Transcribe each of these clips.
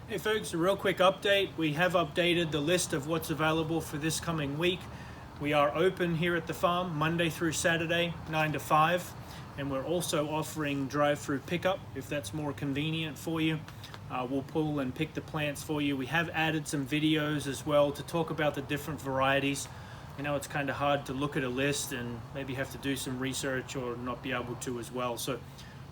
Hey folks, a real quick update. We have updated the list of what's available for this coming week. We are open here at the farm Monday through Saturday, 9 to 5. And we're also offering drive-through pickup if that's more convenient for you. We'll pull and pick the plants for you. We have added some videos as well to talk about the different varieties. I know it's kind of hard to look at a list and maybe have to do some research or not be able to as well. So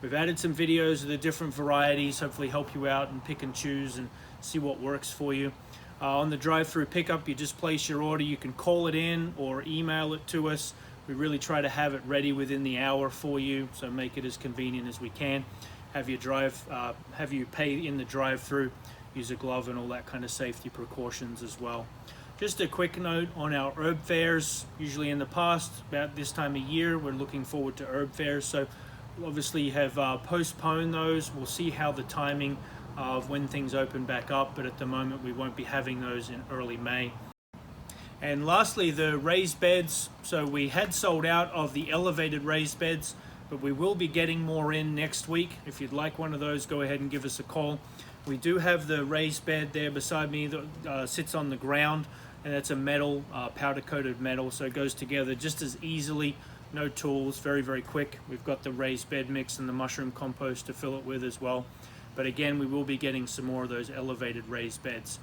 we've added some videos of the different varieties, hopefully help you out and pick and choose and see what works for you. On the drive-through pickup, you just place your order. You can call it in or email it to us. We really try to have it ready within the hour for you, so make it as convenient as we can. Have you pay in the drive-through, use a glove and all that kind of safety precautions as well. Just a quick note on our herb fairs. Usually in the past, about this time of year, we're looking forward to herb fairs. So obviously have postponed those. We'll see how the timing of when things open back up, but at the moment we won't be having those in early May. And lastly, the raised beds. So we had sold out of the elevated raised beds, but we will be getting more in next week. If you'd like one of those, go ahead and give us a call. We do have the raised bed there beside me that sits on the ground, and that's a metal, powder coated metal, so it goes together just as easily. No tools, very, very quick. We've got the raised bed mix and the mushroom compost to fill it with as well. But again, we will be getting some more of those elevated raised beds.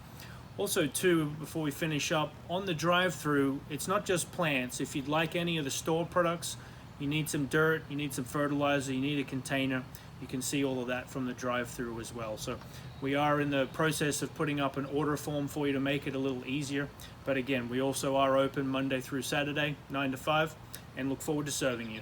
Also too, before we finish up, on the drive-through, it's not just plants. If you'd like any of the store products, you need some dirt, you need some fertilizer, you need a container, you can see all of that from the drive-through as well. So we are in the process of putting up an order form for you to make it a little easier. But again, we also are open Monday through Saturday, 9 to 5, and look forward to serving you.